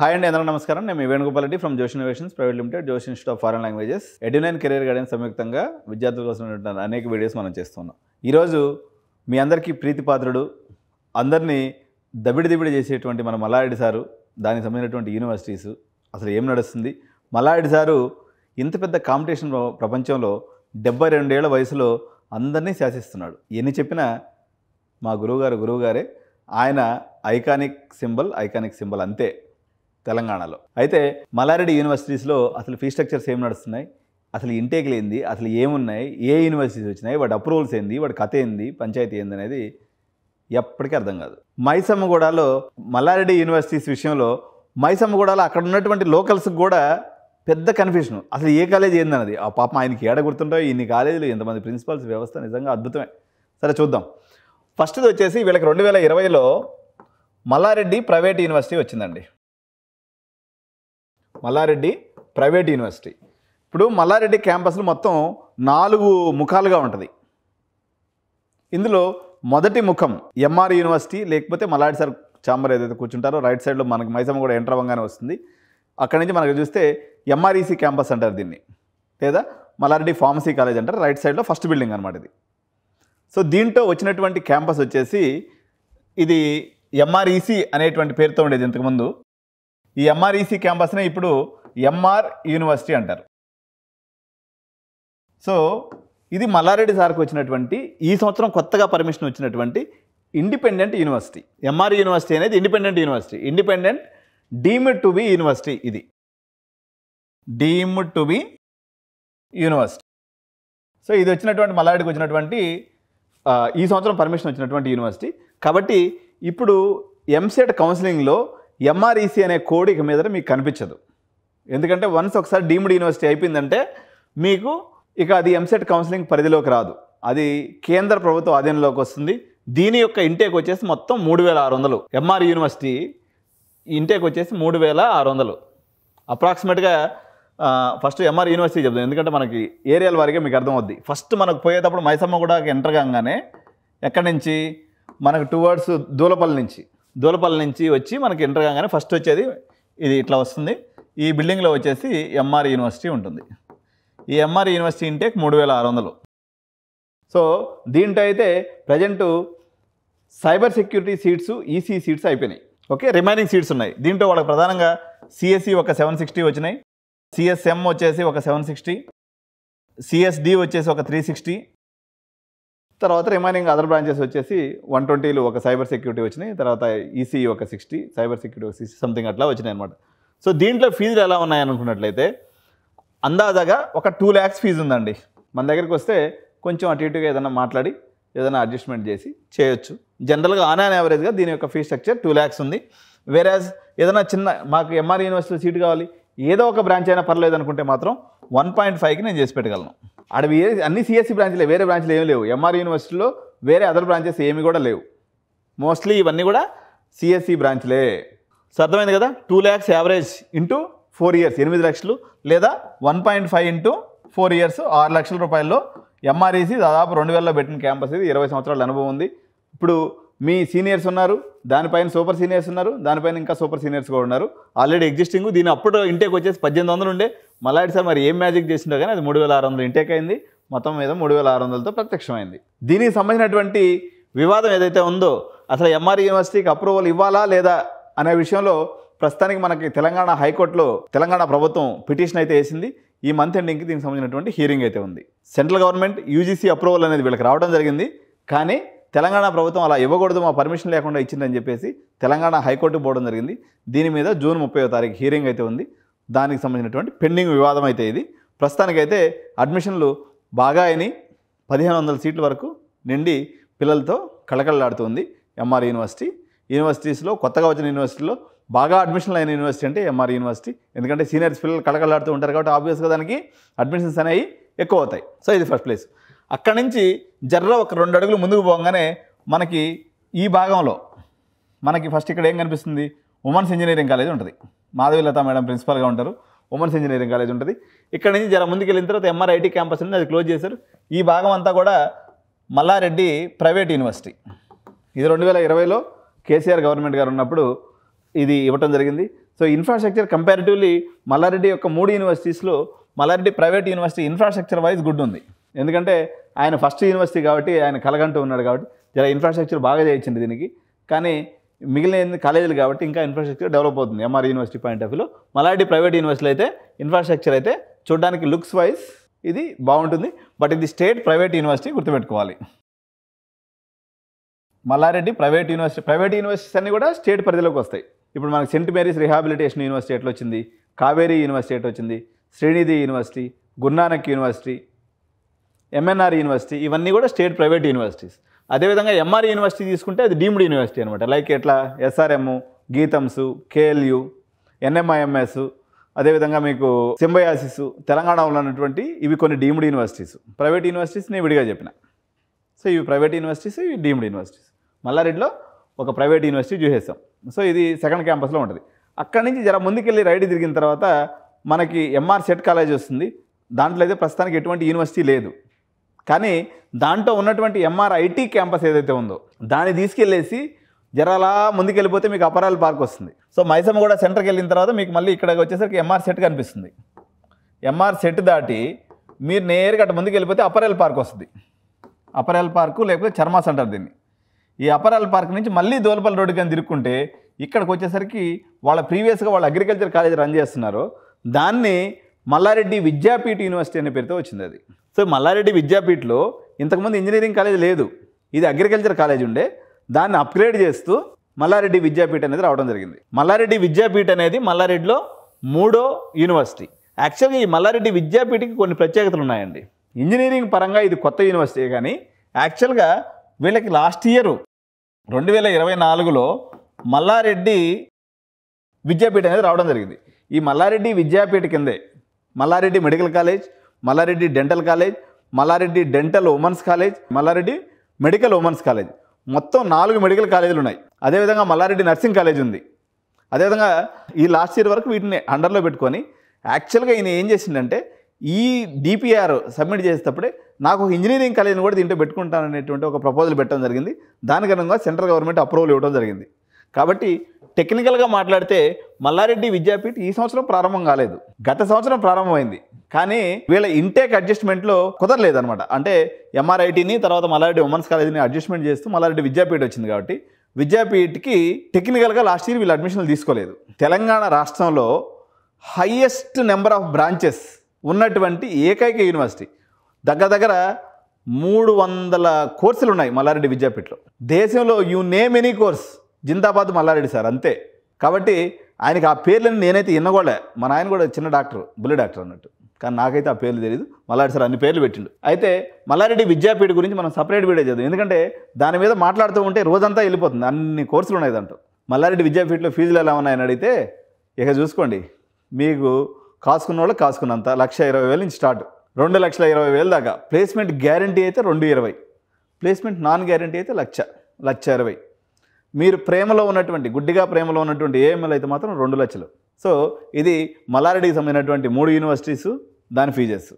Hi అండి, అందరూ నమస్కారం. నేను మీ Venugopal Reddy from Josh innovations private limited, Josh institute of foreign languages, Edunine career guidance సంయుక్తంగా విద్యార్థుల కోసం అనేక వీడియోస్ మనం చేస్తున్నాం. ఈరోజు మీ అందరికీ ప్రీతిపాత్రుడు, అందరినీ దబిడి చేసేటువంటి మన మల్లారెడ్డి సారు, దానికి సంబంధించినటువంటి యూనివర్సిటీస్ అసలు ఏం నడుస్తుంది, మల్లారెడ్డి సారు ఇంత పెద్ద కాంపిటీషన్ ప్రపంచంలో 72 ఏళ్ల వయసులో అందరినీ శాసిస్తున్నాడు. ఎన్ని చెప్పినా మా గురువుగారే. ఆయన ఐకానిక్ సింబల్ అంతే తెలంగాణలో. అయితే మల్లారెడ్డి యూనివర్సిటీస్లో అసలు ఫీ స్ట్రక్చర్స్ ఏం నడుస్తున్నాయి, అసలు ఇంటేక్లు ఏంది, అసలు ఏమున్నాయి, ఏ యూనివర్సిటీస్ వచ్చినాయి, వాడి అప్రూవల్స్ ఏంది, వాడి కథ ఏంది, పంచాయతీ ఏంది అనేది ఎప్పటికీ అర్థం కాదు. మైసమ్మగూడలో మల్లారెడ్డి యూనివర్సిటీస్ విషయంలో మైసమ్మగూడలో అక్కడ ఉన్నటువంటి లోకల్స్కి కూడా పెద్ద కన్ఫ్యూషన్, అసలు ఏ కాలేజీ ఏందన్నది. ఆ పాపం ఆయనకి ఏడ గుర్తుంటాయో ఇన్ని కాలేజీలు, ఎంతమంది ప్రిన్సిపల్స్, వ్యవస్థ నిజంగా అద్భుతమే. సరే చూద్దాం. ఫస్ట్ది వచ్చేసి వీళ్ళకి 2020లో మల్లారెడ్డి ప్రైవేట్ యూనివర్సిటీ వచ్చిందండి. Mallareddy private university. ఇప్పుడు మల్లారెడ్డి క్యాంపస్లు మొత్తం 4 ముఖాలుగా ఉంటుంది. ఇందులో మొదటి ముఖం ఎంఆర్ యూనివర్సిటీ, లేకపోతే మల్లారెడ్డి సార్ ఛాంబర్ ఏదైతే కూర్చుంటారో రైట్ సైడ్లో మనకి మైసమ్మ కూడా ఎంటర్ అవ్వగానే వస్తుంది. అక్కడి నుంచి మనకు చూస్తే ఎంఆర్ఈసీ క్యాంపస్ అంటారు దీన్ని, లేదా మల్లారెడ్డి ఫార్మసీ కాలేజ్ అంటారు. రైట్ సైడ్లో ఫస్ట్ బిల్డింగ్ అనమాట ఇది. సో దీంట్లో వచ్చినటువంటి క్యాంపస్ వచ్చేసి ఇది ఎంఆర్ఈసీ అనేటువంటి పేరుతో ఉండేది ఇంతకుముందు. ఈ ఎంఆర్ఈసీ క్యాంపస్నే ఇప్పుడు ఎంఆర్ యూనివర్సిటీ అంటారు. సో ఇది మల్లారెడ్డి సార్కి వచ్చినటువంటి ఈ సంవత్సరం కొత్తగా పర్మిషన్ వచ్చినటువంటి ఇండిపెండెంట్ యూనివర్సిటీ. ఎంఆర్ యూనివర్సిటీ అనేది independent university, independent deemed to be university. ఇది deemed to be university. So ఇది వచ్చినటువంటి మల్లారెడ్డికి వచ్చినటువంటి ఈ సంవత్సరం పర్మిషన్ వచ్చినటువంటి యూనివర్సిటీ. కాబట్టి ఇప్పుడు ఎంసెట్ కౌన్సిలింగ్లో ఎంఆర్ఈసీ అనే కోడ్ ఇక మీద మీకు కనిపించదు. ఎందుకంటే వన్స్ ఒకసారి డీమ్డ్ యూనివర్సిటీ అయిపోయిందంటే మీకు ఇక అది ఎంసెట్ కౌన్సిలింగ్ పరిధిలోకి రాదు, అది కేంద్ర ప్రభుత్వ ఆధీనంలోకి వస్తుంది. దీని యొక్క ఇంటేక్ వచ్చేసి మొత్తం 3600. ఎంఆర్ యూనివర్సిటీ ఇంటేక్ వచ్చేసి 3600 అప్రాక్సిమేట్గా. ఫస్ట్ ఎంఆర్ యూనివర్సిటీ చెప్తాం, ఎందుకంటే మనకి ఏరియాల వారిగా మీకు అర్థమవుద్ది. ఫస్ట్ మనకు పోయేటప్పుడు మైసమ్మ కూడా ఎంటర్ కాగానే ఎక్కడి నుంచి మనకు టువర్డ్స్ దూలపల్లి నుంచి వచ్చి మనకి ఎంటర్ కాగానే ఫస్ట్ వచ్చేది ఇది ఇట్లా వస్తుంది. ఈ బిల్డింగ్లో వచ్చేసి ఎంఆర్ యూనివర్సిటీ ఉంటుంది. ఈ ఎంఆర్ యూనివర్సిటీ ఇంటేక్ 3600. సో దీంట్లో అయితే present cyber security seats, EC seats అయిపోయినాయి. ఓకే, రిమైనింగ్ సీట్స్ ఉన్నాయి. దీంట్లో వాళ్ళకి ప్రధానంగా సిఎస్సి ఒక 760 వచ్చినాయి, సిఎస్ఎం వచ్చేసి ఒక 760, సిఎస్డి వచ్చేసి ఒక 360, తర్వాత రిమైనింగ్ అదర్ బ్రాంచెస్ వచ్చేసి 120లు ఒక సైబర్ సెక్యూరిటీ వచ్చినాయి, తర్వాత ఈసీ ఒక 60, సైబర్ సెక్యూరిటీ ఒక 60 సంథింగ్ అట్లా వచ్చినాయి అనమాట. సో దీంట్లో ఫీజులు ఎలా ఉన్నాయనుకున్నట్లయితే అందాజగా ఒక 2 lakhs ఫీజు ఉందండి. మన దగ్గరికి వస్తే కొంచెం అటు ఇటుగా ఏదైనా మాట్లాడి ఏదైనా అడ్జస్ట్మెంట్ చేసి చేయొచ్చు. జనరల్గా ఆన్ యావరేజ్గా దీని యొక్క ఫీ స్ట్రక్చర్ 2 lakhs ఉంది. వేరేజ్ ఏదైనా చిన్న మాకు ఎంఆర్ యూనివర్సిటీలో సీటు కావాలి, ఏదో ఒక బ్రాంచ్ అయినా పర్లేదు అనుకుంటే మాత్రం 1.5కి నేను చేసి పెట్టగలను. ఆడ అన్ని సిఎస్సి బ్రాంచ్లే, వేరే బ్రాంచ్లు ఏమీ లేవు. ఎంఆర్ యూనివర్సిటీలో వేరే అదర్ బ్రాంచెస్ ఏమి కూడా లేవు. మోస్ట్లీ ఇవన్నీ కూడా సిఎస్సి బ్రాంచ్లే. సో అర్థమైంది కదా. 2 lakhs యావరేజ్ ఇంటూ 4 years 8 లక్షలు, లేదా 1.5 ఇంటూ 4 years 6 లక్షల రూపాయల్లో ఎంఆర్ఈసీ దాదాపు 2000లో పెట్టిన క్యాంపస్. ఇది 20 సంవత్సరాల అనుభవం ఉంది. ఇప్పుడు మీ సీనియర్స్ ఉన్నారు, దానిపైన సూపర్ సీనియర్స్ ఉన్నారు, దానిపైన ఇంకా సూపర్ సీనియర్స్ కూడా ఉన్నారు ఆల్రెడీ ఎగ్జిస్టింగ్. దీని అప్పుడు ఇంటేక్ వచ్చేసి 1800 ఉండే. మల్లారెడ్డి సార్ మరి ఏం మ్యాజిక్ చేసిండో కానీ అది 3600 ఇంటేక్ అయింది. మొత్తం మీద 3600తో ప్రత్యక్షమైంది. దీనికి సంబంధించినటువంటి వివాదం ఏదైతే ఉందో, అసలు ఎంఆర్ యూనివర్సిటీకి అప్రూవల్ ఇవ్వాలా లేదా అనే విషయంలో ప్రస్తుతానికి మనకి తెలంగాణ హైకోర్టులో తెలంగాణ ప్రభుత్వం పిటిషన్ అయితే వేసింది. ఈ మంత్ ఎండింగ్కి దీనికి సంబంధించినటువంటి హియరింగ్ అయితే ఉంది. సెంట్రల్ గవర్నమెంట్ యూజీసీ అప్రూవల్ అనేది వీళ్ళకి రావడం జరిగింది, కానీ తెలంగాణ ప్రభుత్వం అలా ఇవ్వకూడదు, మా పర్మిషన్ లేకుండా ఇచ్చిందని చెప్పేసి తెలంగాణ హైకోర్టుకు పోవడం జరిగింది. దీని మీద జూన్ 30వ తారీఖు హియరింగ్ అయితే ఉంది. దానికి సంబంధించినటువంటి పెండింగ్ వివాదం అయితే ఇది. ప్రస్తుతానికైతే అడ్మిషన్లు బాగా అయినాయి. 1500 సీట్ల వరకు నిండి పిల్లలతో కళకళలాడుతుంది ఎంఆర్ యూనివర్సిటీస్లో. కొత్తగా వచ్చిన యూనివర్సిటీలో బాగా అడ్మిషన్లు అయిన యూనివర్సిటీ అంటే ఎంఆర్ యూనివర్సిటీ. ఎందుకంటే సీనియర్స్ పిల్లలు కళకళలాడుతూ ఉంటారు కాబట్టి ఆబ్వియస్గా దానికి అడ్మిషన్స్ అనేవి ఎక్కువ అవుతాయి. సో ఇది ఫస్ట్ ప్లేస్. అక్కడి నుంచి జర్ర ఒక 2 అడుగులు ముందుకు పోగానే మనకి ఈ భాగంలో మనకి ఫస్ట్ ఇక్కడ ఏం కనిపిస్తుంది, ఉమెన్స్ ఇంజనీరింగ్ కాలేజ్ ఉంటుంది. మాధవీలత మేడం ప్రిన్సిపల్గా ఉంటారు. ఉమెన్స్ ఇంజనీరింగ్ కాలేజ్ ఉంటుంది. ఇక్కడ నుంచి జర ముందుకు వెళ్ళిన తర్వాత ఎంఆర్ఐటీ క్యాంపస్ ఉంది, అది క్లోజ్ చేశారు. ఈ భాగం అంతా కూడా మల్లారెడ్డి ప్రైవేట్ యూనివర్సిటీ. ఇది 2020లో కేసీఆర్ గవర్నమెంట్ గారు ఉన్నప్పుడు ఇది ఇవ్వటం జరిగింది. సో ఇన్ఫ్రాస్ట్రక్చర్ కంపారిటివ్లీ మల్లారెడ్డి యొక్క 3 యూనివర్సిటీస్లో Malla Reddy private university infrastructure wise good ఉంది. ఎందుకంటే ఆయన ఫస్ట్ యూనివర్సిటీ కాబట్టి ఆయన కలగంటూ ఉన్నాడు కాబట్టి జర ఇన్ఫ్రాస్ట్రక్చర్ బాగా చేయించింది దీనికి. కానీ మిగిలిన కాలేజీలు కాబట్టి ఇంకా ఇన్ఫ్రాస్ట్రక్చర్ డెవలప్ అవుతుంది ఎంఆర్ యూనివర్సిటీ పాయింట్ ఆఫ్ వ్యూలో. మల్లారెడ్డి ప్రైవేట్ యూనివర్సిటీలో అయితే ఇన్ఫ్రాస్ట్రక్చర్ అయితే చూడడానికి లుక్స్ వైజ్ ఇది బాగుంటుంది. బట్ ఇది స్టేట్ ప్రైవేట్ యూనివర్సిటీ గుర్తుపెట్టుకోవాలి. మల్లారెడ్డి ప్రైవేట్ యూనివర్సిటీస్ అన్నీ కూడా స్టేట్ పరిధిలోకి వస్తాయి. ఇప్పుడు మనకి సెయింట్ మేరీస్ రిహాబిలిటేషన్ యూనివర్సిటీ ఎట్లా వచ్చింది, కావేరీ యూనివర్సిటీ ఎట్లా వచ్చింది, Srinidhi university, Guru Nanak university, MNR university, ఇవన్నీ కూడా స్టేట్ ప్రైవేట్ యూనివర్సిటీస్. అదేవిధంగా ఎంఆర్ యూనివర్సిటీ తీసుకుంటే అది డీమ్డ్ యూనివర్సిటీ అనమాట. లైక్ ఎట్లా ఎస్ఆర్ఎం, గీతమ్స్, కేఎల్యు, ఎన్ఎంఐఎంఎస్, అదేవిధంగా మీకు సింబయాసిస్, తెలంగాణలో ఉన్నటువంటి ఇవి కొన్ని డీమ్డ్ యూనివర్సిటీస్. ప్రైవేట్ యూనివర్సిటీస్ నేను విడిగా చెప్పిన. సో ఇవి ప్రైవేట్ యూనివర్సిటీస్, ఇవి డీమ్డ్ యూనివర్సిటీస్. మల్లారెడ్డిలో ఒక ప్రైవేట్ యూనివర్సిటీ చూసేస్తాం. సో ఇది సెకండ్ క్యాంపస్లో ఉంటుంది. అక్కడి నుంచి జర ముందుకెళ్ళి రైడ్ తిరిగిన తర్వాత మనకి ఎంఆర్ సెట్ కాలేజ్ వస్తుంది. దాంట్లో అయితే ప్రస్తుతానికి ఎటువంటి యూనివర్సిటీ లేదు. కానీ దాంట్లో ఉన్నటువంటి ఎంఆర్ ఐటీ క్యాంపస్ ఏదైతే ఉందో దాన్ని తీసుకెళ్ళేసి జర అలా ముందుకెళ్ళిపోతే మీకు అపరాల్ పార్క్ వస్తుంది. సో మైసమ్మ కూడా సెంటర్కి వెళ్ళిన తర్వాత మీకు మళ్ళీ ఇక్కడికి వచ్చేసరికి ఎంఆర్ సెట్ కనిపిస్తుంది. ఎంఆర్ సెట్ దాటి మీరు నేరుగా అటు ముందుకు వెళ్ళిపోతే అపరాల్ పార్క్ వస్తుంది. అపరాల్ పార్కు లేకపోతే చర్మాస్ అంటారు దీన్ని. ఈ అపరాల్ పార్క్ నుంచి మళ్ళీ దోలపల్లి రోడ్డు కానీ తిరుక్కుంటే ఇక్కడికి వచ్చేసరికి వాళ్ళ ప్రీవియస్గా వాళ్ళు అగ్రికల్చర్ కాలేజ్ రన్ చేస్తున్నారు. దాన్ని మల్లారెడ్డి విద్యాపీఠ్ యూనివర్సిటీ అనే పేరుతో వచ్చింది అది. సో మల్లారెడ్డి విద్యాపీఠ్లో ఇంతకుముందు ఇంజనీరింగ్ కాలేజ్ లేదు, ఇది అగ్రికల్చర్ కాలేజ్ ఉండే. దాన్ని అప్గ్రేడ్ చేస్తూ మల్లారెడ్డి విద్యాపీఠ్ అనేది రావడం జరిగింది. మల్లారెడ్డి విద్యాపీఠ్ అనేది మల్లారెడ్డిలో 3వ యూనివర్సిటీ. యాక్చువల్గా ఈ మల్లారెడ్డి విద్యాపీఠకి కొన్ని ప్రత్యేకతలు ఉన్నాయండి. ఇంజనీరింగ్ పరంగా ఇది కొత్త యూనివర్సిటీ, కానీ యాక్చువల్గా వీళ్ళకి లాస్ట్ ఇయర్ 2024లో మల్లారెడ్డి విద్యాపీఠ్ అనేది రావడం జరిగింది. ఈ మల్లారెడ్డి విద్యాపీఠ కిందే Mallareddy medical college, Mallareddy dental college, Mallareddy dental women's college, Mallareddy medical women's college, మొత్తం 4 మెడికల్ కాలేజీలు ఉన్నాయి. అదేవిధంగా మల్లారెడ్డి నర్సింగ్ కాలేజ్ ఉంది. అదేవిధంగా ఈ లాస్ట్ ఇయర్ వరకు వీటిని అండర్లో పెట్టుకొని యాక్చువల్గా ఈయన ఏం చేసిందంటే ఈ డిపిఆర్ సబ్మిట్ చేసేటప్పుడే నాకు ఒక ఇంజనీరింగ్ కాలేజీని కూడా దీంట్లో పెట్టుకుంటాననేటువంటి ఒక ప్రపోజల్ పెట్టడం జరిగింది. దానికి అనుగుణంగా సెంట్రల్ గవర్నమెంట్ అప్రూవల్ ఇవ్వడం జరిగింది. కాబట్టి టెక్నికల్గా మాట్లాడితే మల్లారెడ్డి విద్యాపీఠ్ ఈ సంవత్సరం ప్రారంభం కాలేదు, గత సంవత్సరం ప్రారంభమైంది. కానీ వీళ్ళ ఇంటేక్ అడ్జస్ట్మెంట్లో కుదరలేదనమాట. అంటే ఎంఆర్ఐటీని తర్వాత మల్లారెడ్డి ఉమెన్స్ కాలేజీని అడ్జస్ట్మెంట్ చేస్తూ మల్లారెడ్డి విద్యాపీఠ్ వచ్చింది. కాబట్టి విద్యాపీఠ్కి టెక్నికల్గా లాస్ట్ ఇయర్ వీళ్ళు అడ్మిషన్లు తీసుకోలేదు. తెలంగాణ రాష్ట్రంలో హైయెస్ట్ నెంబర్ ఆఫ్ బ్రాంచెస్ ఉన్నటువంటి ఏకైక యూనివర్సిటీ. దగ్గర 300 కోర్సులు ఉన్నాయి మల్లారెడ్డి విద్యాపీఠ్లో. దేశంలో యూ నేమ్ ఎనీ కోర్స్ జిందాబాద్ మల్లారెడ్డి సార్ అంతే. కాబట్టి ఆయనకి ఆ పేర్లను నేనైతే విన్నగోలే. మా నాయన కూడా చిన్న డాక్టర్, బుల్లి డాక్టర్ అన్నట్టు, కానీ నాకైతే ఆ పేర్లు తెలియదు. మల్లారెడ్డి సార్ అన్ని పేర్లు పెట్టిండు. అయితే మల్లారెడ్డి విద్యాపీఠ గురించి మనం సపరేట్ వీడియో చేద్దాం, ఎందుకంటే దాని మీద మాట్లాడుతూ ఉంటే రోజంతా వెళ్ళిపోతుంది. అన్ని కోర్సులు ఉన్నాయి దాంట్లో. మల్లారెడ్డి విద్యాపీఠలో ఫీజులు ఎలా ఉన్నాయని అడిగితే ఇక చూసుకోండి, మీకు కాసుకున్న వాళ్ళు కాసుకున్నంత 1,20,000 నుంచి స్టార్ట్ 2,20,000 దాకా. ప్లేస్మెంట్ గ్యారంటీ అయితే 2,20,000, ప్లేస్మెంట్ నాన్ గ్యారంటీ అయితే 1,20,000. మీరు ప్రేమలో ఉన్నటువంటి గుడ్డిగా ప్రేమలో ఉన్నటువంటి ఏఎంఎల్ అయితే మాత్రం 2 లక్షలు. సో ఇది మల్లారెడ్డికి సంబంధించినటువంటి 3 యూనివర్సిటీస్, దాని ఫీజెస్.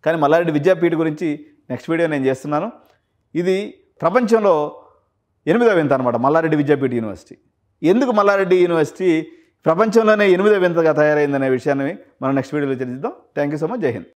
కానీ మల్లారెడ్డి విద్యాపీఠ గురించి నెక్స్ట్ వీడియో నేను చేస్తున్నాను. ఇది ప్రపంచంలో 8వ వింత అనమాట మల్లారెడ్డి విద్యాపీఠ యూనివర్సిటీ. ఎందుకు మల్లారెడ్డి యూనివర్సిటీ ప్రపంచంలోనే 8వ వింతగా తయారైందనే విషయాన్ని మనం నెక్స్ట్ వీడియోలో చర్చిద్దాం. Thank you so much. జై హింద్.